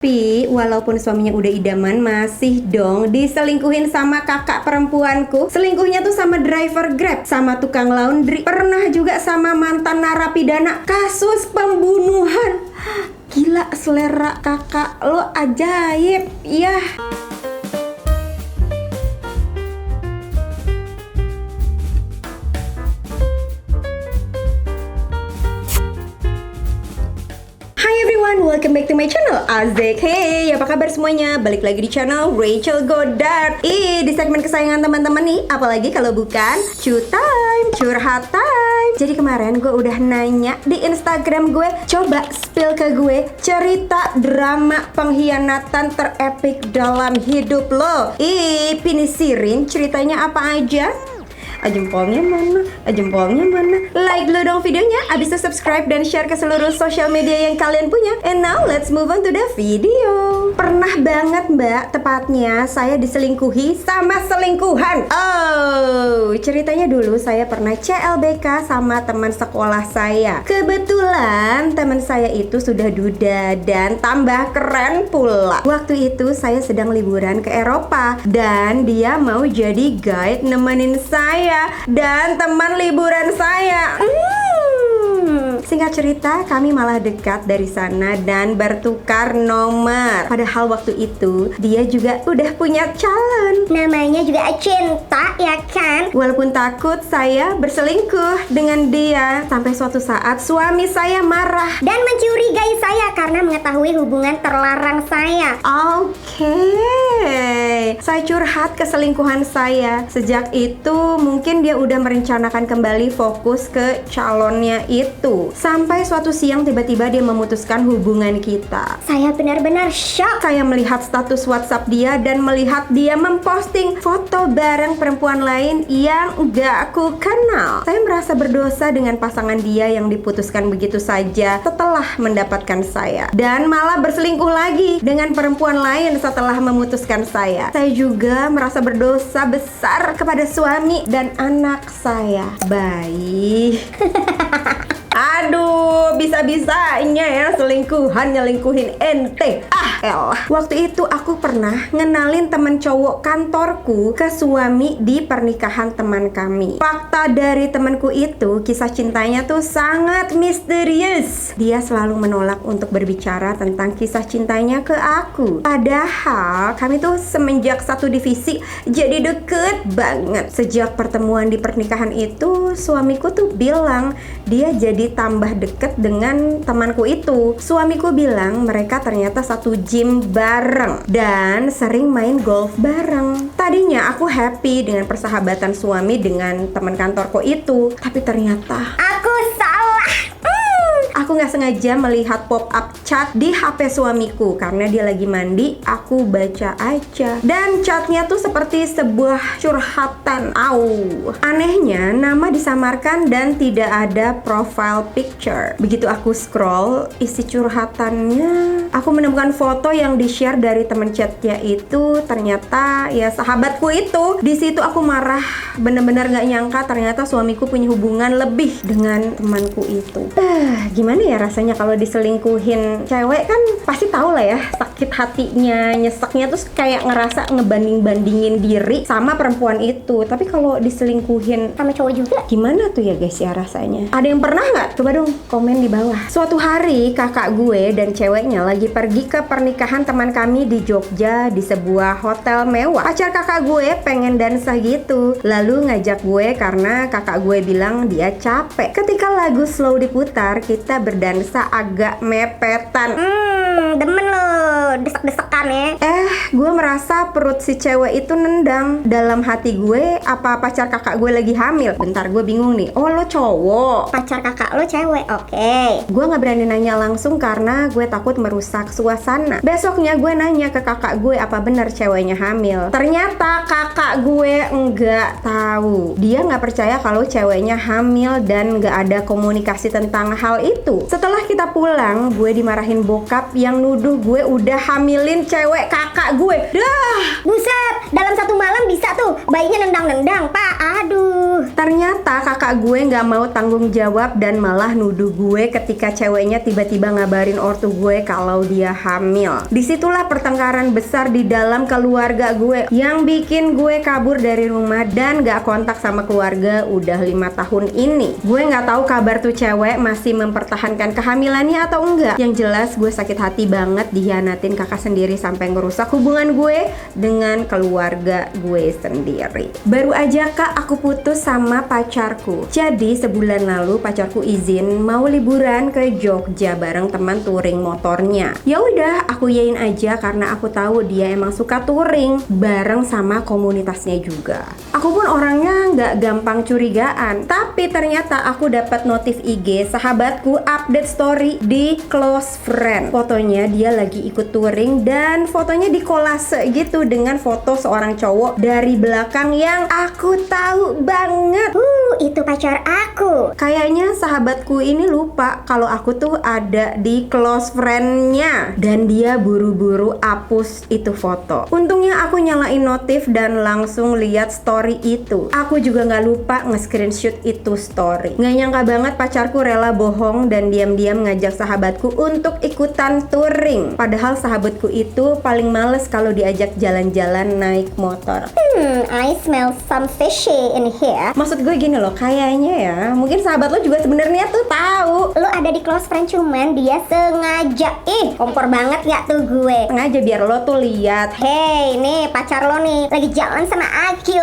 Tapi walaupun suaminya udah idaman, masih dong diselingkuhin sama kakak perempuanku. Selingkuhnya tuh sama driver Grab, sama tukang laundry, pernah juga sama mantan narapidana kasus pembunuhan. Gila, selera kakak lo ajaib ya. Welcome back to my channel Azek. Hey, apa kabar semuanya? Balik lagi di channel Rachel Godard. Di segmen kesayangan teman-teman nih, apalagi kalau bukan curhat time. Jadi kemarin gue udah nanya di Instagram gue, coba spill ke gue cerita drama pengkhianatan terepik dalam hidup lo. Pinisirin ceritanya apa aja? Jempolnya mana? Jempolnya mana? Like dulu dong videonya, abis itu subscribe dan share ke seluruh sosial media yang kalian punya. And now let's move on to the video. Pernah banget mbak, tepatnya saya diselingkuhi sama selingkuhan. Ceritanya dulu saya pernah CLBK sama teman sekolah saya. Kebetulan teman saya itu sudah duda dan tambah keren pula. Waktu itu saya sedang liburan ke Eropa dan dia mau jadi guide nemenin saya dan teman liburan saya. Singkat cerita, kami malah dekat dari sana dan bertukar nomor. Padahal waktu itu dia juga udah punya calon. Namanya juga cinta, ya kan? Walaupun takut, saya berselingkuh dengan dia. Sampai suatu saat suami saya marah dan mencurigai saya karena mengetahui hubungan terlarang saya. Saya curhat keselingkuhan saya. Sejak itu mungkin dia udah merencanakan kembali fokus ke calonnya itu. Sampai suatu siang tiba-tiba dia memutuskan hubungan kita. Saya benar-benar shock. Saya melihat status WhatsApp dia dan melihat dia memposting foto bareng perempuan lain yang gak aku kenal. Saya merasa berdosa dengan pasangan dia yang diputuskan begitu saja setelah mendapatkan saya. Dan malah berselingkuh lagi dengan perempuan lain setelah memutuskan saya. Saya juga merasa berdosa besar kepada suami dan anak saya. Baik. Aduh, bisa-bisanya ya selingkuhan nyelingkuhin ente. Elah. Waktu itu aku pernah ngenalin temen cowok kantorku ke suami di pernikahan teman kami. Fakta dari temanku itu, kisah cintanya tuh sangat misterius. Dia selalu menolak untuk berbicara tentang kisah cintanya ke aku. Padahal kami tuh semenjak satu divisi jadi deket banget. Sejak pertemuan di pernikahan itu, suamiku tuh bilang dia jadi tambah deket dengan temanku itu. Suamiku bilang mereka ternyata satu gym bareng dan sering main golf bareng. Tadinya aku happy dengan persahabatan suami dengan teman kantorku itu, tapi ternyata aku salah. Aku gak sengaja melihat pop-up chat di HP suamiku. Karena dia lagi mandi, aku baca aja. Dan chatnya tuh seperti sebuah curhatan. Anehnya, nama disamarkan dan tidak ada profile picture. Begitu aku scroll isi curhatannya, aku menemukan foto yang di-share dari teman chatnya itu. Ternyata ya sahabatku itu. Di situ aku marah, bener-bener gak nyangka ternyata suamiku punya hubungan lebih dengan temanku itu. Gimana ya rasanya kalau diselingkuhin cewek? Kan pasti tahu lah ya sakit hatinya, nyeseknya, terus kayak ngerasa ngebanding-bandingin diri sama perempuan itu. Tapi kalau diselingkuhin sama cowok juga, gimana tuh ya guys ya rasanya? Ada yang pernah nggak? Coba dong komen di bawah. Suatu hari kakak gue dan ceweknya lagi pergi ke pernikahan teman kami di Jogja di sebuah hotel mewah. Pacar kakak gue pengen dansa gitu, lalu ngajak gue karena kakak gue bilang dia capek. Ketika lagu slow diputar, kita berdansa agak mepetan. Demen lo, desek-desekan ya. Gue merasa perut si cewek itu nendang. Dalam hati gue, apa pacar kakak gue lagi hamil? Bentar, gue bingung nih. Oh, lo cowok, Pacar kakak lo cewek, oke. Gue gak berani nanya langsung karena gue takut merusak suasana. Besoknya gue nanya ke kakak gue apa benar ceweknya hamil. Ternyata kakak gue enggak tahu. Dia gak percaya kalau ceweknya hamil dan gak ada komunikasi tentang hal itu. Setelah kita pulang, gue dimarahin bokap yang nuduh gue udah hamilin cewek kakak gue. Dah. Buset, dalam satu malam bisa tuh bayinya nendang-nendang, Pak. Aduh. Ternyata kakak gue nggak mau tanggung jawab dan malah nuduh gue ketika ceweknya tiba-tiba ngabarin ortu gue kalau dia hamil. Disitulah pertengkaran besar di dalam keluarga gue yang bikin gue kabur dari rumah dan gak kontak sama keluarga udah 5 tahun ini. Gue nggak tahu kabar tuh cewek masih mempertahankan kehamilannya atau enggak. Yang jelas gue sakit hati banget dihianatin kakak sendiri sampai ngerusak hubungan gue dengan keluarga gue sendiri. Baru aja kak aku putus sama pacarku. Jadi sebulan lalu pacarku izin mau liburan ke Jogja bareng teman touring motornya. Ya udah aku yain aja karena aku tahu dia emang suka touring bareng sama komunitasnya juga. Aku pun orangnya nggak gampang curigaan. Tapi ternyata aku dapat notif IG sahabatku update story di close friend. Fotonya dia lagi ikut touring dan fotonya dikolase gitu dengan foto seorang cowok dari belakang yang aku tahu banget. Itu pacar aku. Kayaknya sahabatku ini lupa kalau aku tuh ada di close friend-nya dan dia buru-buru hapus itu foto. Untungnya aku nyalain notif dan langsung lihat story itu. Aku juga nggak lupa nge-screenshot itu story. Nggak nyangka banget pacarku rela bohong dan diam-diam ngajak sahabatku untuk ikutan touring. Padahal sahabatku itu paling males kalau diajak jalan-jalan naik motor. I smell some fishy in here. Maksud gue gini loh, kayaknya ya mungkin sahabat lo juga sebenarnya tuh tahu Lu ada di close friend cuman dia sengaja. Kompor banget ya tuh gue. sengaja biar lo tuh lihat. Hey, nih pacar lo nih lagi jalan sama aku.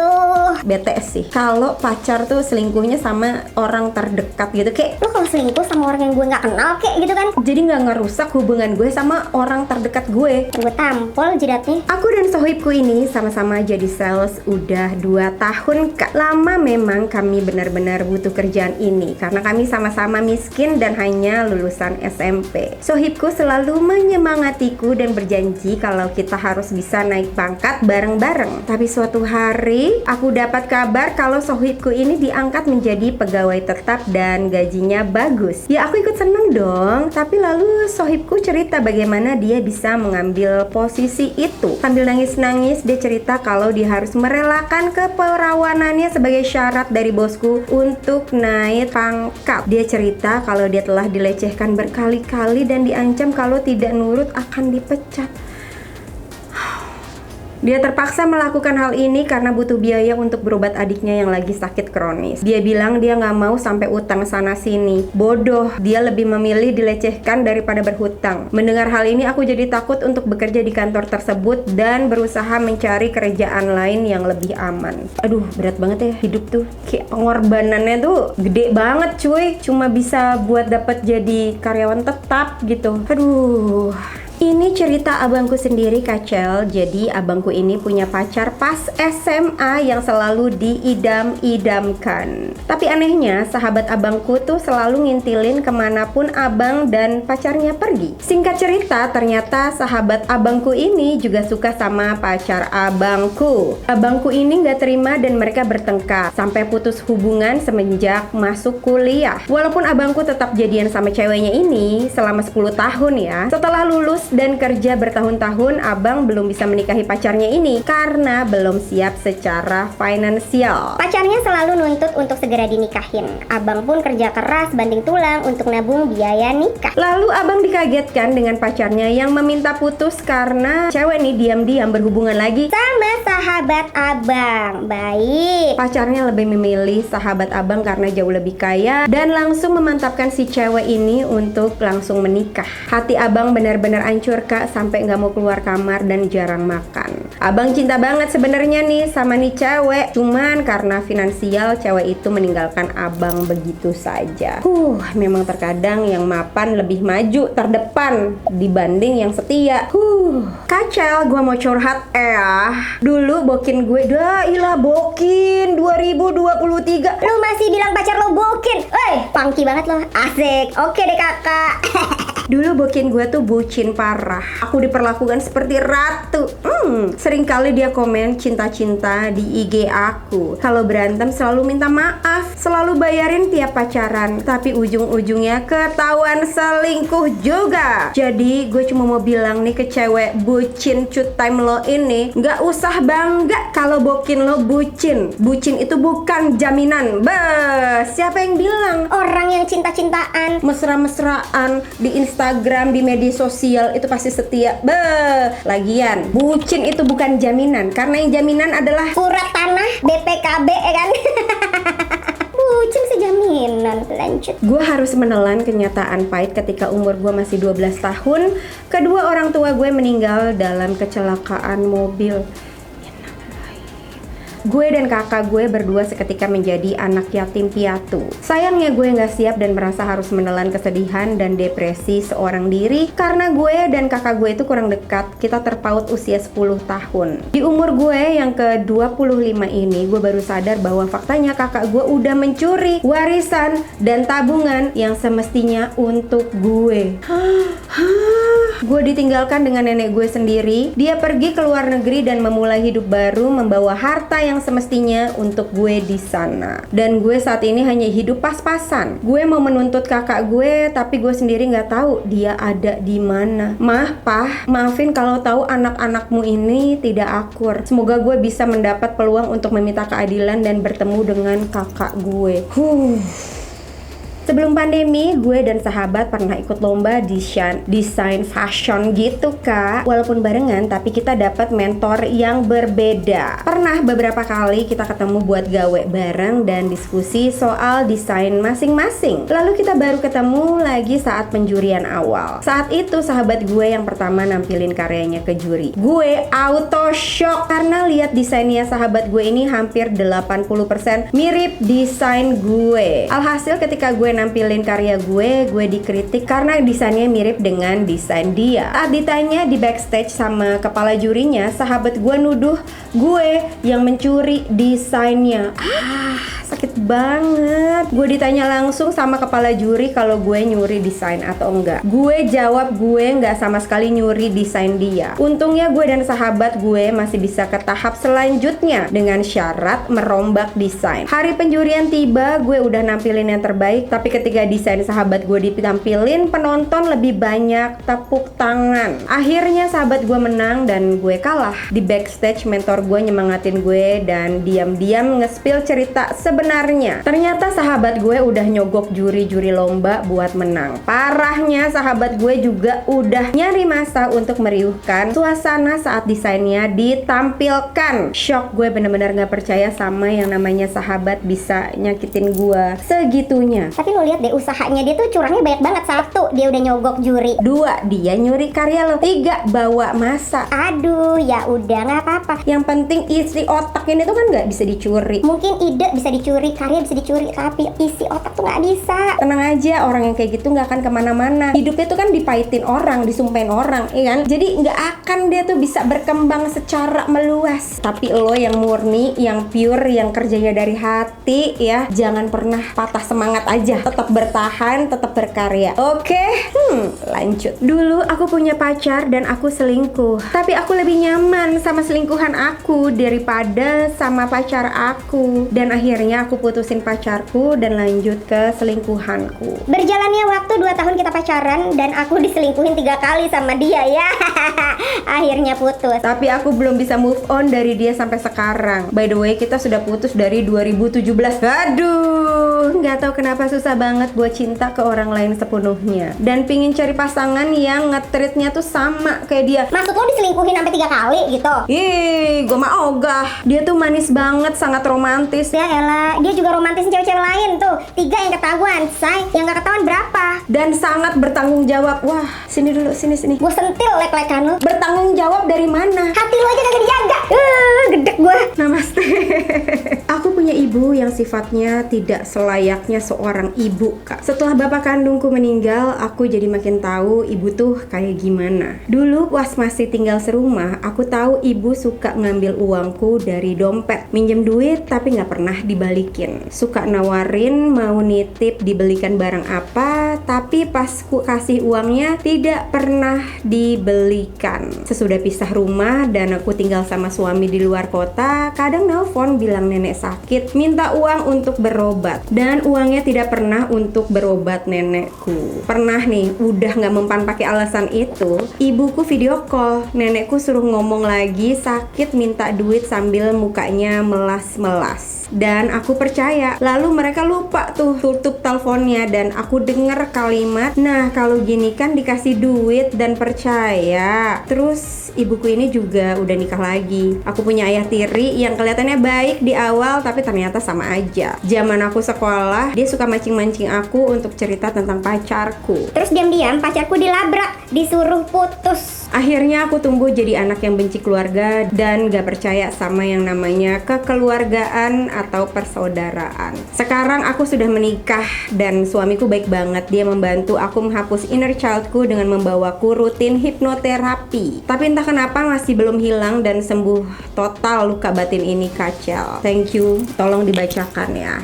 Bete sih kalau pacar tuh selingkuhnya sama orang terdekat gitu, kayak Lu kalau selingkuh sama orang yang gue nggak kenal kayak gitu kan, jadi nggak ngerusak hubungan gue sama orang terdekat gue. gue tampol jidatnya. Aku dan sohibku ini sama-sama jadi sales udah 2 tahun kak. Lama memang kami benar-benar butuh kerjaan ini karena kami sama-sama miskin dan hanya lulusan SMP. Sohibku selalu menyemangatiku dan berjanji kalau kita harus bisa naik pangkat bareng-bareng. Tapi suatu hari aku dapat kabar kalau sohibku ini diangkat menjadi pegawai tetap dan gajinya bagus. Ya aku ikut seneng dong. Tapi lalu sohibku cerita bagaimana dia bisa mengambil posisi itu. Sambil nangis-nangis dia cerita kalau dia harus merelakan keperawanannya sebagai syarat dari bosku untuk naik pangkat. Dia cerita kalau dia telah dilecehkan berkali-kali dan diancam kalau tidak nurut akan dipecat. Dia terpaksa melakukan hal ini karena butuh biaya untuk berobat adiknya yang lagi sakit kronis. Dia bilang dia nggak mau sampai utang sana sini. Bodoh, dia lebih memilih dilecehkan daripada berhutang. Mendengar hal ini aku jadi takut untuk bekerja di kantor tersebut dan berusaha mencari kerjaan lain yang lebih aman. Aduh, berat banget ya hidup tuh. Kayak pengorbanannya tuh gede banget cuy. Cuma bisa buat dapat jadi karyawan tetap gitu. Aduh. Ini cerita abangku sendiri Kacel. Jadi abangku ini punya pacar pas SMA yang selalu diidam-idamkan. Tapi anehnya sahabat abangku tuh selalu ngintilin kemanapun abang dan pacarnya pergi. Singkat cerita ternyata sahabat abangku ini juga suka sama pacar abangku. Abangku ini gak terima dan mereka bertengkar sampai putus hubungan semenjak masuk kuliah. Walaupun abangku tetap jadian sama ceweknya ini selama 10 tahun ya. Setelah lulus dan kerja bertahun-tahun, abang belum bisa menikahi pacarnya ini karena belum siap secara finansial. Pacarnya selalu nuntut untuk segera dinikahin. Abang pun kerja keras banting tulang untuk nabung biaya nikah. Lalu abang dikagetkan dengan pacarnya yang meminta putus karena cewek nih diam-diam berhubungan lagi Sama sahabat abang. Baik. Pacarnya lebih memilih sahabat abang karena jauh lebih kaya dan langsung memantapkan si cewek ini untuk langsung menikah. Hati abang benar-benar hancur kak, sampai nggak mau keluar kamar dan jarang makan. Abang cinta banget sebenarnya nih sama nih cewek, cuman karena finansial cewek itu meninggalkan abang begitu saja. Memang terkadang yang mapan lebih maju terdepan dibanding yang setia. Kacel, gua mau curhat Dulu bokin gue, bokin 2023. Lu masih bilang pacar lo bokin? Funky banget lo. Asik. Oke deh kakak. Dulu bokin gue tuh bucin parah. Aku diperlakukan seperti ratu. Seringkali dia komen cinta-cinta di IG aku. Kalau berantem selalu minta maaf, selalu bayarin tiap pacaran, tapi ujung-ujungnya ketahuan selingkuh juga. Jadi gue cuma mau bilang nih ke cewek bucin cut time lo ini, nggak usah bangga kalau bokin lo bucin. Bucin itu bukan jaminan. Siapa yang bilang? Orang yang cinta-cintaan, Mesra-mesraan di Instagram, di media sosial itu pasti setia. Lagian bucin itu bukan jaminan, karena yang jaminan adalah urat tanah, BPKB ya kan? Bucin sejaminan. Lanjut. gue harus menelan kenyataan pahit ketika umur gue masih 12 tahun. Kedua orang tua gue meninggal dalam kecelakaan mobil. Gue dan kakak gue berdua seketika menjadi anak yatim piatu. Sayangnya gue nggak siap dan merasa harus menelan kesedihan dan depresi seorang diri karena gue dan kakak gue itu kurang dekat. Kita terpaut usia 10 tahun. Di umur gue yang ke-25 ini, gue baru sadar bahwa faktanya kakak gue udah mencuri warisan dan tabungan yang semestinya untuk gue. Gue ditinggalkan dengan nenek gue sendiri. Dia pergi ke luar negeri dan memulai hidup baru, membawa harta yang semestinya untuk gue di sana. Dan gue saat ini hanya hidup pas-pasan. Gue mau menuntut kakak gue, tapi gue sendiri nggak tahu dia ada di mana. Mah, pah, maafin kalau tahu anak-anakmu ini tidak akur. Semoga gue bisa mendapat peluang untuk meminta keadilan dan bertemu dengan kakak gue. Sebelum pandemi, gue dan sahabat pernah ikut lomba desain fashion gitu kak. Walaupun barengan, tapi kita dapat mentor yang berbeda. Pernah beberapa kali kita ketemu buat gawe bareng dan diskusi soal desain masing-masing. Lalu kita baru ketemu lagi saat penjurian awal. Saat itu sahabat gue yang pertama nampilin karyanya ke juri. Gue auto shock karena lihat desainnya sahabat gue ini hampir 80% mirip desain gue. Alhasil ketika gue nampilin karya gue dikritik karena desainnya mirip dengan desain dia. Saat ditanya di backstage sama kepala jurinya, sahabat gue nuduh gue yang mencuri desainnya. Sakit banget. Gue ditanya langsung sama kepala juri kalau gue nyuri desain atau enggak. Gue jawab gue nggak sama sekali nyuri desain dia. Untungnya gue dan sahabat gue masih bisa ke tahap selanjutnya dengan syarat merombak desain. Hari penjurian tiba, gue udah nampilin yang terbaik, tapi ketika desain sahabat gue ditampilin, penonton lebih banyak tepuk tangan. Akhirnya sahabat gue menang dan gue kalah. Di backstage mentor gue nyemangatin gue dan diam-diam nge-spill cerita sebenarnya. Ternyata sahabat gue udah nyogok juri-juri lomba buat menang. Parahnya sahabat gue juga udah nyari masa untuk meriuhkan suasana saat desainnya ditampilkan. Shock, gue bener-bener gak percaya sama yang namanya sahabat bisa nyakitin gue segitunya. Tapi lo lihat deh usahanya dia tuh curangnya banyak banget. 1, dia udah nyogok juri. 2, dia nyuri karya lo. 3, bawa masa. Aduh, ya udah nggak apa-apa. Yang penting isi otak ini tuh kan nggak bisa dicuri. Mungkin ide bisa dicuri, karya bisa dicuri, tapi isi otak tuh nggak bisa. Tenang aja, orang yang kayak gitu nggak akan kemana-mana. Hidupnya tuh kan dipahitin orang, disumpahin orang, ya kan? Jadi nggak akan dia tuh bisa berkembang secara meluas. Tapi lo yang murni, yang pure, yang kerjanya dari hati, ya, jangan pernah patah semangat aja. Tetap bertahan, tetap berkarya. Oke? Lanjut. Dulu aku punya pacar dan aku selingkuh. Tapi aku lebih nyaman sama selingkuhan aku daripada sama pacar aku. Dan akhirnya aku putusin pacarku dan lanjut ke selingkuhanku. Berjalannya waktu 2 tahun kita pacaran dan aku diselingkuhin 3 kali sama dia ya. Akhirnya putus. Tapi aku belum bisa move on dari dia sampai sekarang. By the way, kita sudah putus dari 2017. Aduh, nggak tahu kenapa susah banget buat cinta ke orang lain sepenuhnya. Dan pingin cari pasangan yang nge-treatnya tuh sama kayak dia. Maksud lo diselingkuhin sampai 3 kali gitu? Ih, gue mah ogah. Dia tuh manis banget, sangat romantis. Ya elah, dia juga romantisin cewek-cewek lain tuh. 3 yang ketahuan, say. Yang gak ketahuan berapa? Dan sangat bertanggung jawab. Wah, sini dulu, sini. Gue sentil lek-lekan lo. Bertanggung jawab dari mana? Hati lo aja kagak dijaga. Gedek gue. Namaste. Aku punya ibu yang sifatnya tidak selayaknya seorang ibu, Kak. Setelah bapak kandungku meninggal, aku jadi makin tahu ibu tuh kayak gimana. Dulu pas masih tinggal serumah, aku tahu ibu suka ngambil uangku dari dompet, minjem duit tapi nggak pernah dibalikin. Suka nawarin mau nitip dibelikan barang apa, tapi pas ku kasih uangnya tidak pernah dibelikan. Sesudah pisah rumah dan aku tinggal sama suami di luar kota, kadang nelpon bilang nenek sakit, minta uang untuk berobat, dan uangnya tidak pernah untuk berobat nenekku. Pernah nih, udah nggak mempan pakai alasan itu, ibuku video call, nenekku suruh ngomong lagi sakit minta duit sambil mukanya melas-melas. Dan aku percaya. Lalu mereka lupa tuh tutup teleponnya dan aku dengar kalimat, nah kalau gini kan dikasih duit dan percaya. Terus ibuku ini juga udah nikah lagi. Aku punya ayah tiri yang kelihatannya baik di awal tapi ternyata sama aja. Zaman aku sekolah, dia suka mancing-mancing aku untuk cerita tentang pacarku. Terus diam-diam pacarku dilabrak, disuruh putus. Akhirnya aku tumbuh jadi anak yang benci keluarga dan gak percaya sama yang namanya kekeluargaan atau persaudaraan. Sekarang aku sudah menikah dan suamiku baik banget. Dia membantu aku menghapus inner childku dengan membawaku rutin hipnoterapi. Tapi entah kenapa masih belum hilang dan sembuh total luka batin ini, Kacel. Thank you, tolong dibacakan ya.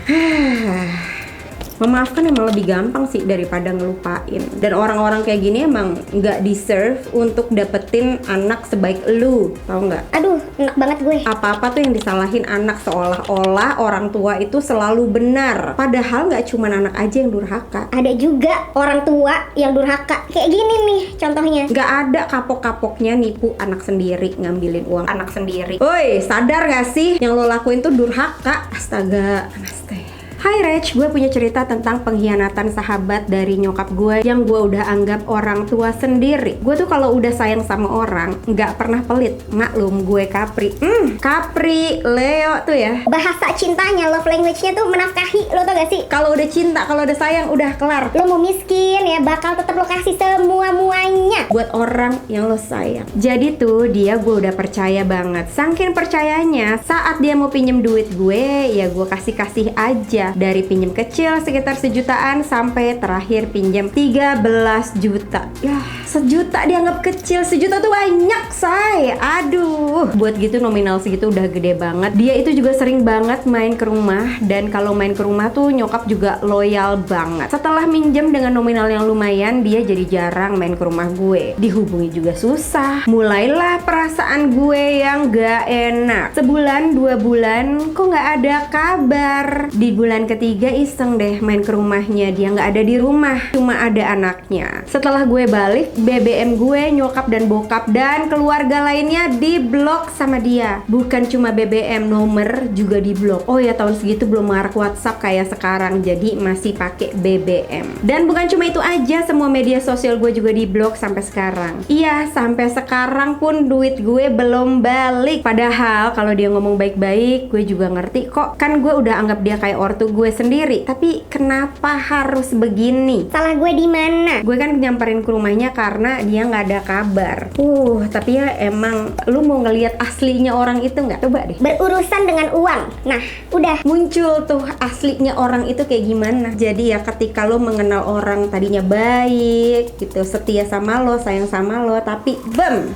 Memaafkan emang lebih gampang sih daripada ngelupain. Dan orang-orang kayak gini emang nggak deserve untuk dapetin anak sebaik lu, tau nggak? Aduh, enak banget gue. Apa-apa tuh yang disalahin anak, seolah-olah orang tua itu selalu benar. Padahal nggak cuma anak aja yang durhaka. Ada juga orang tua yang durhaka. Kayak gini nih contohnya. Nggak ada kapok-kapoknya nipu anak sendiri, ngambilin uang anak sendiri. Woi, sadar gak sih yang lo lakuin tuh durhaka? Astaga, Namaste. Hai Rach, gue punya cerita tentang pengkhianatan sahabat dari nyokap gue yang gue udah anggap orang tua sendiri. Gue tuh kalau udah sayang sama orang nggak pernah pelit. Maklum gue Capri. Capri, Leo tuh ya. Bahasa cintanya, love language-nya tuh menafkahi, lo tau gak sih? Kalau udah cinta, kalau udah sayang udah kelar. Lo mau miskin ya, bakal tetap lo kasih semua-muanya Buat orang yang lo sayang. Jadi tuh dia gue udah percaya banget. Saking percayanya, saat dia mau pinjem duit gue, ya gue kasih-kasih aja. Dari pinjem kecil sekitar sejutaan sampai terakhir pinjem 13 juta. Ya, sejuta dianggap kecil, sejuta tuh banyak, say. Aduh, buat gitu nominal segitu udah gede banget. Dia itu juga sering banget main ke rumah, dan kalau main ke rumah tuh nyokap juga loyal banget. Setelah minjem dengan nominal yang lumayan, dia jadi jarang main ke rumah gue. Dihubungi juga susah. Mulailah perasaan gue yang gak enak. Sebulan, 2 bulan, kok gak ada kabar. Di bulan ketiga iseng deh main ke rumahnya, dia nggak ada di rumah, cuma ada anaknya. Setelah gue balik, BBM gue, nyokap dan bokap dan keluarga lainnya diblok sama dia. Bukan cuma BBM, nomor juga diblok. Oh ya, tahun segitu belum marak WhatsApp kayak sekarang, jadi masih pakai BBM. Dan bukan cuma itu aja, semua media sosial gue juga diblok sampai sekarang. Iya, sampai sekarang pun duit gue belum balik. Padahal kalau dia ngomong baik-baik, gue juga ngerti kok. Kan gue udah anggap dia kayak ortu gue sendiri. Tapi kenapa harus begini? Salah gue di mana? Gue kan nyamperin ke rumahnya karena dia nggak ada kabar. Tapi ya emang lu mau ngelihat aslinya orang itu nggak? Coba deh. Berurusan dengan uang. Nah, udah Muncul tuh aslinya orang itu kayak gimana. Jadi ya ketika lo mengenal orang tadinya baik gitu, setia sama lo, sayang sama lo, tapi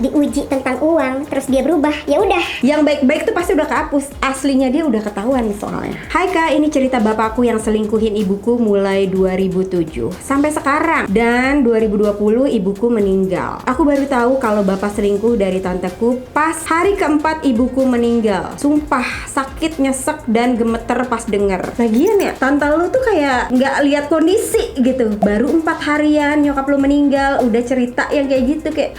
diuji tentang uang, terus dia berubah. Ya udah. yang baik-baik tuh pasti udah kehapus. Aslinya dia udah ketahuan soalnya. Hai Kak, ini cerita bapakku yang selingkuhin ibuku mulai 2007 sampai sekarang. Dan 2020 ibuku meninggal. Aku baru tahu kalau bapak selingkuh dari tanteku pas hari keempat ibuku meninggal. Sumpah sakit, nyesek, dan gemeter pas denger. Lagian ya, tante lu tuh kayak nggak lihat kondisi gitu. Baru 4 harian nyokap lu meninggal udah cerita yang kayak gitu, kayak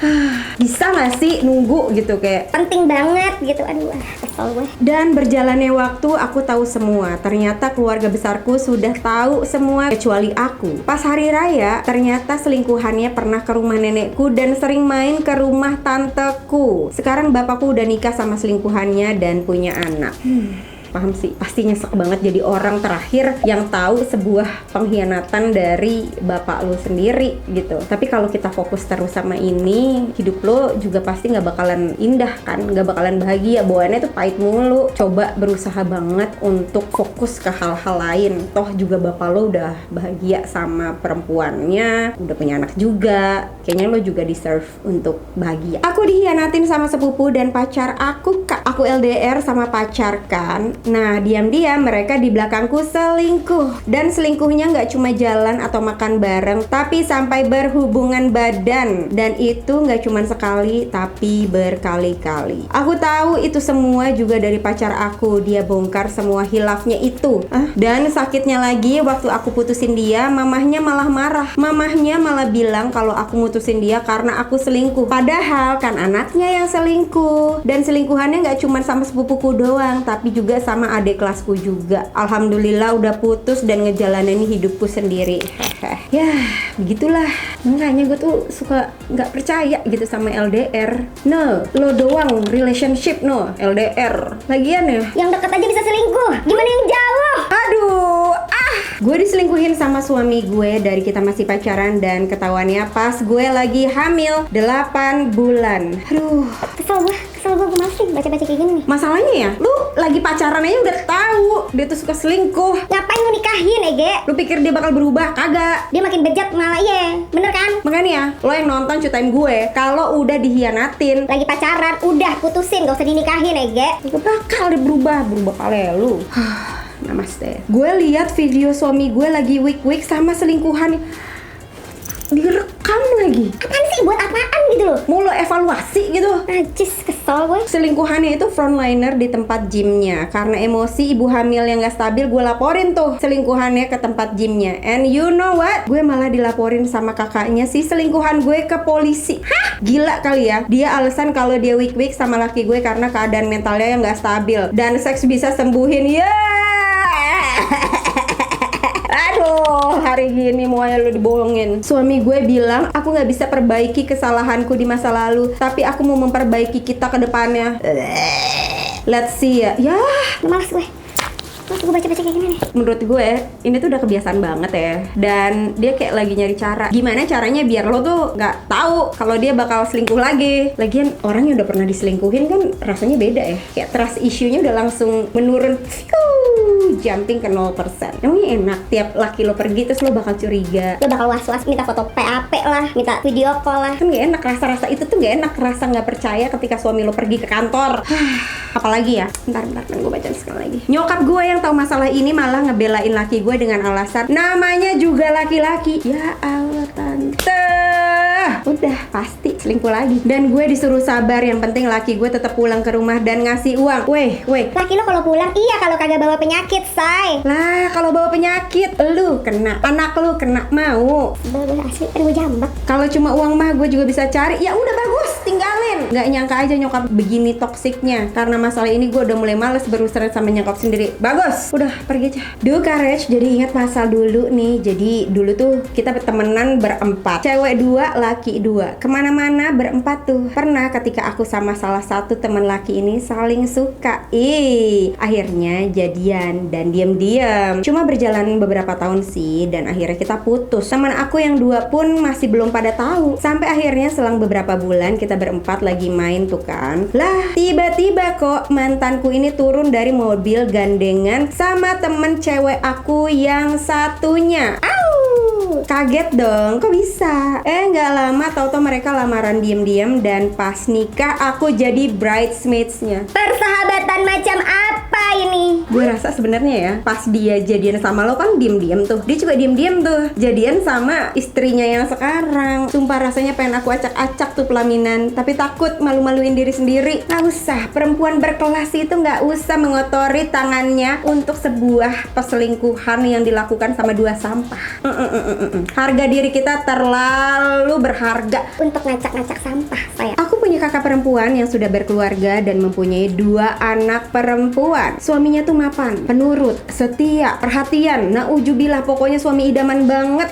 bisa nggak sih nunggu gitu, kayak Penting banget gitu. Aduh, kesel gue. Dan berjalannya waktu aku tahu semua. Ternyata keluarga besarku sudah tahu semua kecuali aku. Pas hari raya, ternyata selingkuhannya pernah ke rumah nenekku dan sering main ke rumah tanteku. Sekarang bapakku udah nikah sama selingkuhannya dan punya anak. paham sih. Pasti nyesek banget jadi orang terakhir yang tahu sebuah pengkhianatan dari bapak lo sendiri gitu. Tapi kalau kita fokus terus sama ini, hidup lo juga pasti nggak bakalan indah kan, nggak bakalan bahagia. Bawaannya tuh pahit mulu. Coba berusaha banget untuk fokus ke hal-hal lain. Toh juga bapak lo udah bahagia sama perempuannya, udah punya anak juga. Kayaknya lo juga deserve untuk bahagia. Aku dikhianatin sama sepupu dan pacar aku, Kak. Aku LDR sama pacar kan. Nah, diam-diam mereka di belakangku selingkuh. Dan selingkuhnya nggak cuma jalan atau makan bareng, tapi sampai berhubungan badan. Dan itu nggak cuma sekali, tapi berkali-kali. Aku tahu itu semua juga dari pacar aku. Dia bongkar semua hilafnya itu. Dan sakitnya lagi, waktu aku putusin dia, mamahnya malah marah. Mamahnya malah bilang kalau aku mutusin dia karena aku selingkuh. Padahal kan anaknya yang selingkuh. Dan selingkuhannya nggak cuma sama sepupuku doang, tapi juga sama adik kelasku juga. Alhamdulillah udah putus dan ngejalanin hidupku sendiri. Ya, begitulah. Makanya gue tuh suka nggak percaya gitu sama LDR. No, lo doang relationship no, LDR. Lagian ya, Yang deket aja bisa selingkuh, gimana yang jauh? aduh, gue diselingkuhin sama suami gue dari kita masih pacaran dan ketahuannya pas gue lagi hamil 8 bulan. Aduh, Kesel gue males sih baca-baca kayak gini nih. masalahnya ya, lu lagi pacaran aja udah tahu dia tuh suka selingkuh. Ngapain lu nikahin, Ege? Lu pikir dia bakal berubah? Kagak. Dia makin bejat malah, iya. Bener kan? Makanya ya, lo yang nonton Cutain gue, kalau udah dihianatin, Lagi pacaran, udah putusin, gak usah dinikahin, Ege. gak bakal dia berubah kali lu. Namaste. Gue lihat video suami gue lagi week sama selingkuhan, direkam lagi. Apaan sih? Buat apaan gitu loh? Mau lo evaluasi gitu. Najis, kesel gue. Selingkuhannya itu frontliner di tempat gymnya. Karena emosi ibu hamil yang gak stabil, gue laporin tuh selingkuhannya ke tempat gymnya. And you know what? Gue malah dilaporin sama kakaknya si selingkuhan gue ke polisi. Hah? Gila kali ya. Dia alasan kalau dia week sama laki gue karena keadaan mentalnya yang gak stabil. Dan seks bisa sembuhin. Ya. Aduh, hari gini semuanya lu dibohongin. Suami gue bilang aku gak bisa perbaiki kesalahanku di masa lalu, tapi aku mau memperbaiki kita ke depannya. Let's see ya. Ya, Males gue. Terus gue baca-baca kayak gini nih. menurut gue ini tuh udah kebiasaan banget ya. Dan dia kayak lagi nyari cara, gimana caranya biar lo tuh nggak tahu kalau dia bakal selingkuh lagi. Lagian orang yang udah pernah diselingkuhin kan rasanya beda ya. Kayak trust issue-nya udah langsung menurun. Jumping ke 0%. Emangnya enak tiap laki lo pergi terus lo bakal curiga? Lo bakal was-was minta foto PAP lah, minta video call lah. Kan gak enak, rasa-rasa itu tuh gak enak. Rasa gak percaya ketika suami lo pergi ke kantor. Apalagi ya, bentar kan gue baca sekali lagi. Nyokap gue yang tahu masalah ini malah ngebelain laki gue dengan alasan namanya juga laki-laki. Ya Allah tante, udah pasti selingkuh lagi. Dan gue disuruh sabar, yang penting laki gue tetap pulang ke rumah dan ngasih uang. Weh Laki lo kalau pulang, iya kalau kagak bawa penyakit, say. lah, kalau bawa penyakit lu kena, anak lu kena, mau. Gue asli kan gue jambak. Kalau cuma uang mah gue juga bisa cari. Ya udah bagus, tinggalin. Nggak nyangka aja nyokap begini toksiknya. Karena masalah ini gue udah mulai males berurusan sama nyokap sendiri. Bagus, udah pergi aja. Duh courage, jadi ingat masa dulu nih. Jadi dulu tuh kita temenan berempat, cewek 2, laki 2. Kemana-mana berempat tuh. Pernah ketika aku sama salah satu teman laki ini saling suka. Akhirnya jadian dan diam-diam. Cuma berjalan beberapa tahun sih, dan akhirnya kita putus. Teman aku yang 2 pun masih belum pada tahu. Sampai akhirnya selang beberapa bulan kita berempat lagi main tuh kan. Lah, tiba-tiba kok mantanku ini turun dari mobil gandengan sama temen cewek aku yang satunya. Kaget dong, kok bisa? Nggak lama tau-tau mereka lamaran diem-diem, dan pas nikah aku jadi bridesmaids-nya. Persahabatan macam apa ini? Gue rasa sebenarnya ya, pas dia jadian sama lo kan diem-diem tuh. Dia juga diem-diem tuh jadian sama istrinya yang sekarang. Sumpah rasanya pengen aku acak-acak tuh pelaminan, tapi takut malu-maluin diri sendiri. Nggak usah, perempuan berkelas itu nggak usah mengotori tangannya untuk sebuah perselingkuhan yang dilakukan sama 2 sampah. Harga diri kita terlalu berharga Untuk ngacak-ngacak sampah, saya. Aku punya kakak perempuan yang sudah berkeluarga dan mempunyai 2 anak perempuan. Suaminya tuh mapan, penurut, setia, perhatian. Naujubillah, pokoknya suami idaman banget.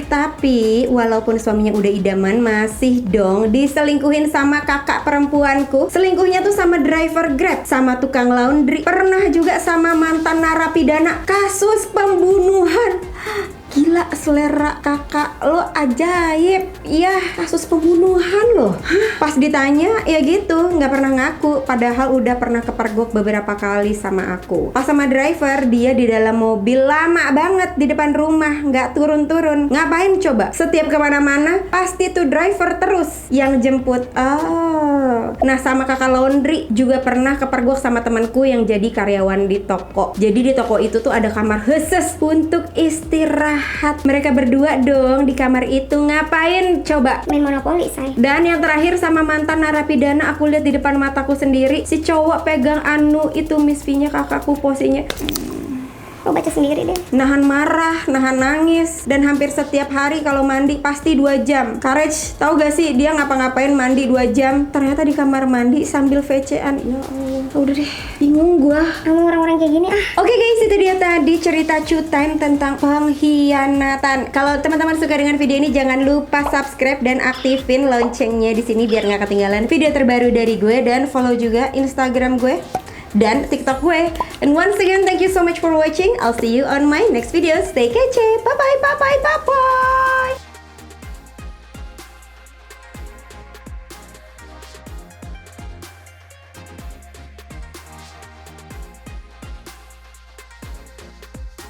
Tapi walaupun suaminya udah idaman, masih dong diselingkuhin sama kakak perempuanku. Selingkuhnya tuh sama driver Grab, sama tukang laundry, pernah juga sama mantan narapidana kasus pembunuhan. Gila, selera kakak lo ajaib. Ya, kasus pembunuhan loh. Pas ditanya, ya gitu, nggak pernah ngaku. Padahal udah pernah kepergok beberapa kali sama aku. Pas sama driver, dia di dalam mobil lama banget di depan rumah, nggak turun-turun. Ngapain coba? Setiap kemana-mana, pasti tuh driver terus yang jemput. Nah, sama kakak laundry juga pernah kepergok sama temanku yang jadi karyawan di toko. Jadi di toko itu tuh ada kamar khusus untuk istirahat. Mereka berdua dong di kamar itu. Ngapain coba? Main monopoli, say. Dan yang terakhir sama mantan narapidana, aku lihat di depan mataku sendiri, si cowok pegang anu itu Miss V-nya kakakku, posisinya Lo baca sendiri deh. nahan marah, nahan nangis, dan hampir setiap hari kalau mandi pasti 2 jam. Courage, tahu gak sih dia ngapa-ngapain mandi 2 jam? Ternyata di kamar mandi sambil VC-an. Ya Allah, udah deh, bingung gua. Kamu orang-orang kayak gini Oke guys, itu dia tadi cerita Chew Time tentang pengkhianatan. Kalau teman-teman suka dengan video ini, jangan lupa subscribe dan aktifin loncengnya di sini biar nggak ketinggalan video terbaru dari gue, dan follow juga Instagram gue dan TikTok gue. And once again, thank you so much for watching. I'll see you on my next video. Stay kece. Bye bye.